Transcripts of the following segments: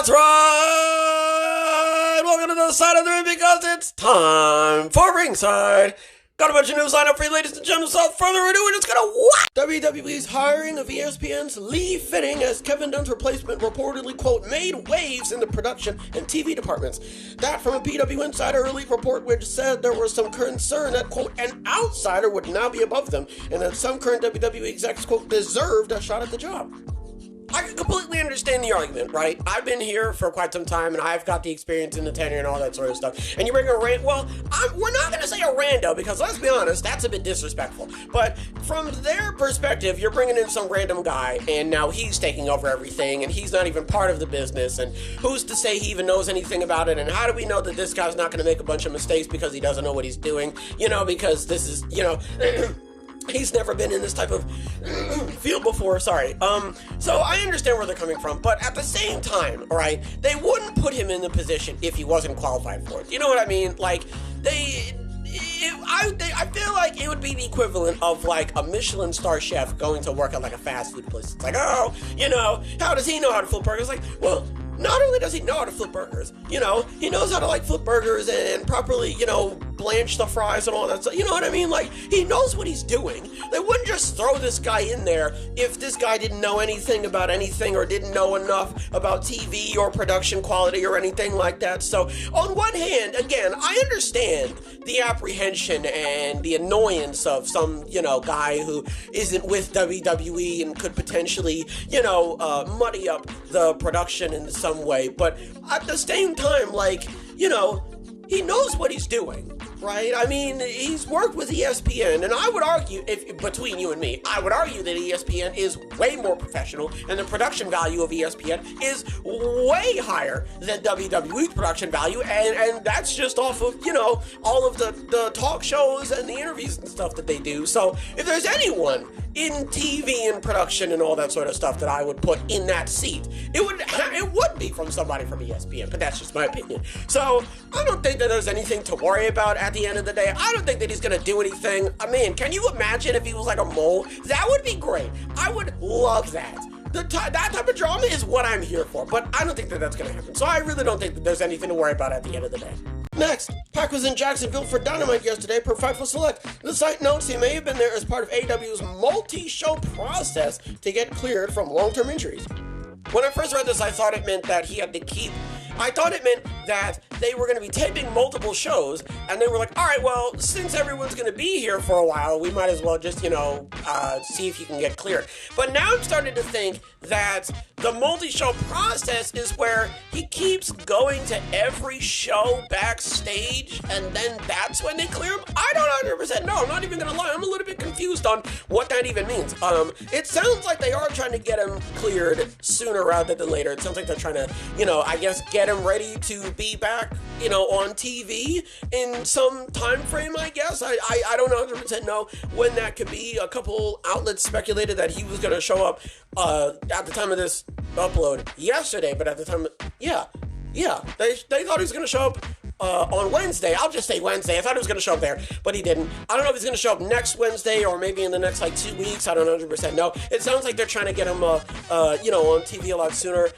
That's right! Welcome to the side of the ring because it's time for Ringside. Got a bunch of news lined up for you, ladies and gentlemen, so without further ado, we're just gonna what? WWE's hiring of ESPN's Lee Fitting as Kevin Dunn's replacement reportedly, quote, made waves in the production and TV departments. That from a PW Insider Elite report which said there was some concern that, quote, an outsider would now be above them and that some current WWE execs, quote, deserved a shot at the job. I can completely understand the argument, right? I've been here for quite some time, and I've got the experience and the tenure and all that sort of stuff. And you bring a we're not going to say a rando, because let's be honest, that's a bit disrespectful. But from their perspective, you're bringing in some random guy, and now he's taking over everything, and he's not even part of the business, and who's to say he even knows anything about it, and how do we know that this guy's not going to make a bunch of mistakes because he doesn't know what he's doing? Because this is, he's never been in this type of field before, sorry. So I understand where they're coming from, but at the same time, right, they wouldn't put him in the position if he wasn't qualified for it. You know what I mean? Like, I feel like it would be the equivalent of, like, a Michelin star chef going to work at, like, a fast food place. It's like, how does he know how to flip burgers? Like, well, not only does he know how to flip burgers, he knows how to, like, flip burgers and properly, blanch the fries and all that stuff. You know what I mean? Like, he knows what he's doing. They wouldn't just throw this guy in there if this guy didn't know anything about anything or didn't know enough about TV or production quality or anything like that. So, on one hand, again, I understand the apprehension and the annoyance of some, guy who isn't with WWE and could potentially, muddy up the production in some way. But at the same time, like, he knows what he's doing, right? I mean, he's worked with ESPN, and I would argue, between you and me, I would argue that ESPN is way more professional, and the production value of ESPN is way higher than WWE's production value, and that's just off of, all of the talk shows and the interviews and stuff that they do. So, if there's anyone in TV and production and all that sort of stuff that I would put in that seat, it would be from somebody from ESPN, but that's just my opinion. So, I don't think that there's anything to worry about at the end of the day. I don't think that he's going to do anything. I mean, can you imagine if he was like a mole? That would be great. I would love that. That type of drama is what I'm here for, but I don't think that that's going to happen. So I really don't think that there's anything to worry about at the end of the day. Next, Pac was in Jacksonville for Dynamite yesterday per Fightful Select. The site notes he may have been there as part of AEW's multi-show process to get cleared from long-term injuries. When I first read this, I thought it meant that it meant that they were going to be taping multiple shows, and they were like, all right, well, since everyone's going to be here for a while, we might as well just, see if you can get cleared. But now I'm starting to think that the multi-show process is where he keeps going to every show backstage, and then that's when they clear him? I don't 100% know. I'm not even going to lie. I'm a little bit confused on what that even means. It sounds like they are trying to get him cleared sooner rather than later. It sounds like they're trying to, get him ready to be back, on TV in some time frame, I guess. I don't 100% know when that could be. A couple outlets speculated that he was going to show up at the time of this upload yesterday, but at the time, they thought he was going to show up on Wednesday. I'll just say Wednesday. I thought he was going to show up there, but he didn't. I don't know if he's going to show up next Wednesday or maybe in the next 2 weeks. I don't 100% know. It sounds like they're trying to get him, on TV a lot sooner.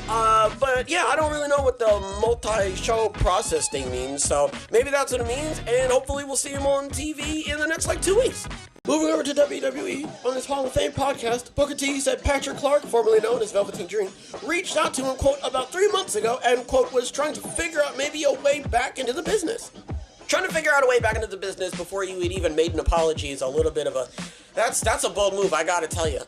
But yeah, I don't really know what the multi-show process thing means. So maybe that's what it means, and hopefully we'll see him on TV in the next 2 weeks. Moving over to WWE, on his Hall of Fame podcast, Booker T said Patrick Clark, formerly known as Velveteen Dream, reached out to him, quote, about 3 months ago and, quote, was trying to figure out maybe a way back into the business. Trying to figure out a way back into the business before you had even made an apology is a little bit of a... That's a bold move, I gotta tell you.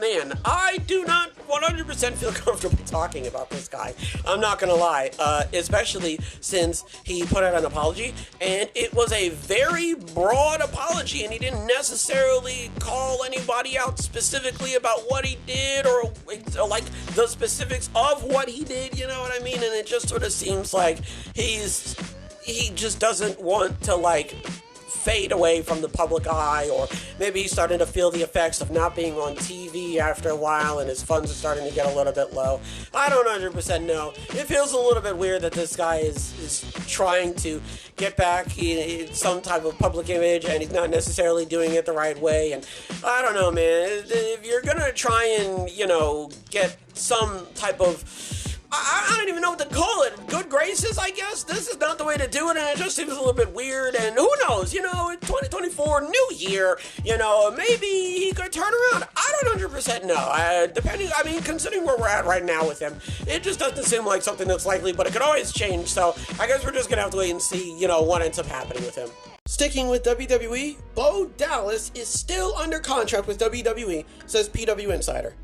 Man, I do not 100% feel comfortable talking about this guy. I'm not gonna lie, especially since he put out an apology, and it was a very broad apology, and he didn't necessarily call anybody out specifically about what he did or like the specifics of what he did, you know what I mean? And it just sort of seems like he just doesn't want to, fade away from the public eye, or maybe he's starting to feel the effects of not being on TV after a while and his funds are starting to get a little bit low. I don't 100% know. It feels a little bit weird that this guy is trying to get back in some type of public image and he's not necessarily doing it the right way, and I don't know, man. If you're gonna try and, get some type of I don't even know what to call it. Good graces, I guess. This is not the way to do it, and it just seems a little bit weird. And who knows? 2024, new year. Maybe he could turn around. I don't 100% know. Considering where we're at right now with him, it just doesn't seem like something that's likely. But it could always change. So I guess we're just gonna have to wait and see. What ends up happening with him. Sticking with WWE, Bo Dallas is still under contract with WWE, says PW Insider.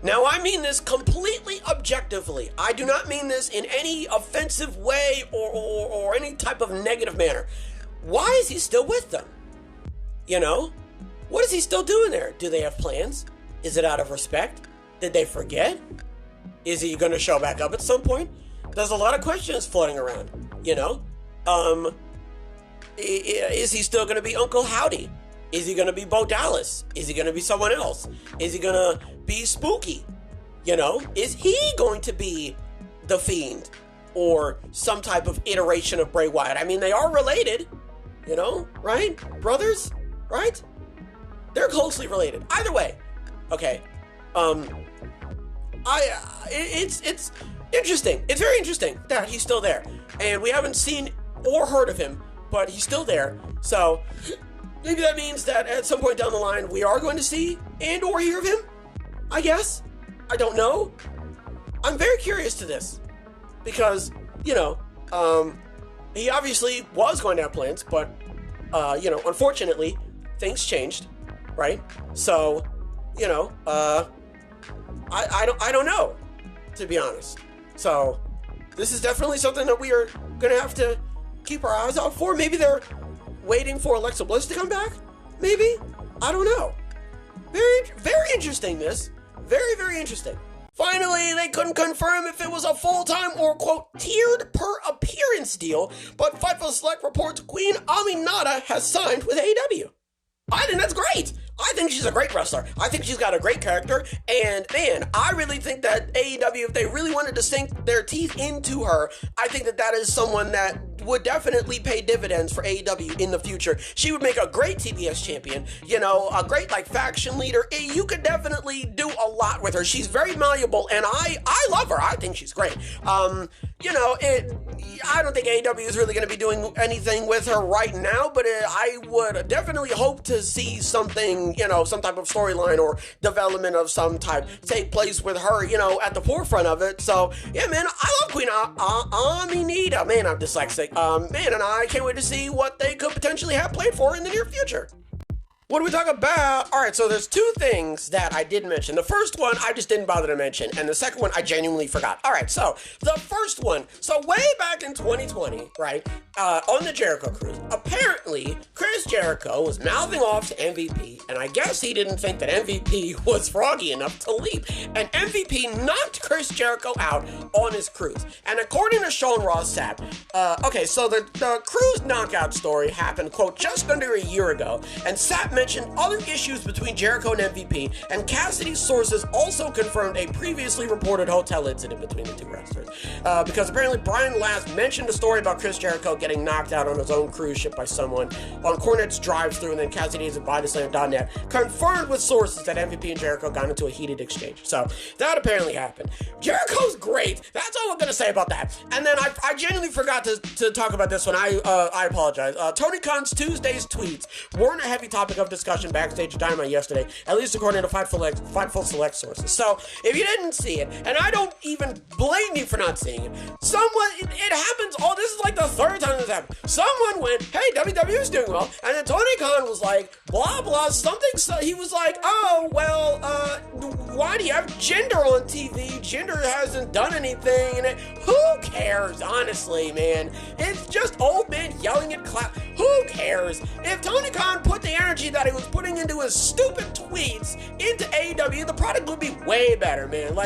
Now, I mean this completely objectively. I do not mean this in any offensive way or any type of negative manner. Why is he still with them? What is he still doing there? Do they have plans? Is it out of respect? Did they forget? Is he going to show back up at some point? There's a lot of questions floating around, Is he still going to be Uncle Howdy? Is he going to be Bo Dallas? Is he going to be someone else? Is he going to be Spooky? Is he going to be The Fiend? Or some type of iteration of Bray Wyatt? I mean, they are related, right? Brothers, right? They're closely related. Either way, okay. It's interesting. It's very interesting that he's still there. And we haven't seen or heard of him, but he's still there. So maybe that means that at some point down the line, we are going to see and or hear of him, I guess. I don't know. I'm very curious to this because, he obviously was going to have plans, but, unfortunately, things changed, right? So, I don't know, to be honest. So this is definitely something that we are going to have to keep our eyes out for. Maybe they're waiting for Alexa Bliss to come back. Maybe. I don't know. Very, very interesting, this. Very, very interesting. Finally, they couldn't confirm if it was a full-time or, quote, tiered per appearance deal, but Fightful Select reports Queen Aminata has signed with AEW. I think that's great. I think she's a great wrestler. I think she's got a great character. And man, I really think that AEW, if they really wanted to sink their teeth into her, I think that is someone that would definitely pay dividends for AEW in the future. She would make a great TBS champion, a great faction leader. You could definitely do a lot with her. She's very malleable, and I love her. I think she's great. I don't think AEW is really going to be doing anything with her right now, but I would definitely hope to see something, some type of storyline or development of some type take place with her, at the forefront of it. So, yeah, man, I love Queen Aminata. Man, I'm dyslexic. And I can't wait to see what they could potentially have planned for her in the near future. What do we talk about? All right, so there's two things that I did mention. The first one I just didn't bother to mention, and the second one I genuinely forgot. All right, so the first one. So way back in 2020, right, on the Jericho Cruise, apparently Chris Jericho was mouthing off to MVP, and I guess he didn't think that MVP was froggy enough to leap, and MVP knocked Chris Jericho out on his cruise. And according to Sean Ross Sapp, so the cruise knockout story happened, quote, just under a year ago, and Sapp mentioned other issues between Jericho and MVP, and Cassidy's sources also confirmed a previously reported hotel incident between the two wrestlers. Because apparently Brian Last mentioned a story about Chris Jericho getting knocked out on his own cruise ship by someone on Cornette's drive-thru, and then Cassidy's at BodySlam.net confirmed with sources that MVP and Jericho got into a heated exchange. So that apparently happened. Jericho's great. That's all I'm going to say about that. And then I genuinely forgot to talk about this one. I apologize. Tony Khan's Tuesday's tweets weren't a heavy topic of discussion backstage at Dynamite yesterday, at least according to Fightful Select sources. So if you didn't see it, and I don't even blame you for not seeing it, it happens. Oh, this is like the third time this happened. Someone went, hey, WWE's doing well, and then Tony Khan was like, blah, blah, something. So he was like, oh, well, why do you have Jinder on TV? Jinder hasn't done anything. And who cares, honestly, man? It's just old men yelling at cloud. Who cares? If Tony Khan put the energy that he was putting into his stupid tweets into AEW, the product would be way better, man.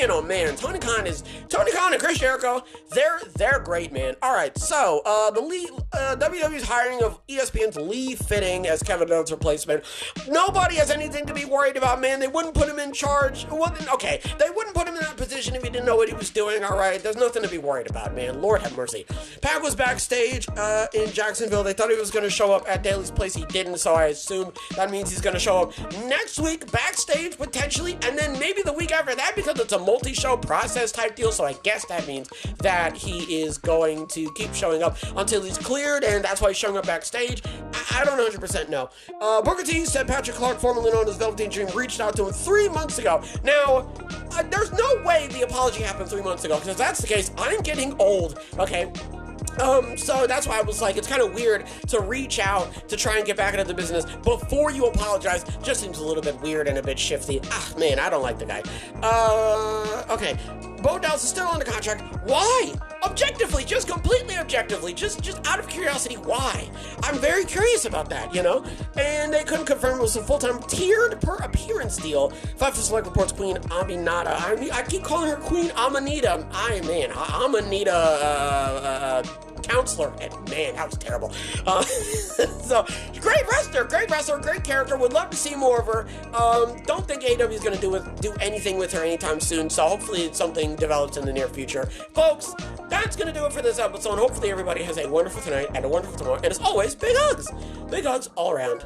Oh man, Tony Khan and Chris Jericho, they're great, man. All right, so WWE's hiring of ESPN's Lee Fitting as Kevin Dunn's replacement. Nobody has anything to be worried about, man. They wouldn't put him in charge. Okay, they wouldn't put him in that position if he didn't know what he was doing. All right, there's nothing to be worried about, man. Lord have mercy. Pac was backstage in Jacksonville. They thought he was going to show up at Daly's place. He didn't, so I assume that means he's going to show up next week backstage potentially, and then then maybe the week after that, because it's a multi-show process type deal, so I guess that means that he is going to keep showing up until he's cleared, and that's why he's showing up backstage. I don't 100% know. Booker T said Patrick Clark, formerly known as Velveteen Dream, reached out to him 3 months ago. Now, there's no way the apology happened 3 months ago, because if that's the case, I'm getting old, okay? So that's why I was like, it's kind of weird to reach out to try and get back into the business before you apologize. Just seems a little bit weird and a bit shifty. Man, I don't like the guy. Okay. Bo Dallas is still under contract. Why? Objectively, just completely objectively, just out of curiosity, why? I'm very curious about that, you know? And they couldn't confirm it was a full-time tiered per appearance deal. Five for Select reports Queen Aminata. I keep calling her Queen Amanita. Amanita, counselor, and man, that was terrible. So, great wrestler, great character. Would love to see more of her. Don't think AEW is going to do anything with her anytime soon, so hopefully something develops in the near future. Folks, that's going to do it for this episode. Hopefully everybody has a wonderful tonight and a wonderful tomorrow. And as always, big hugs all around.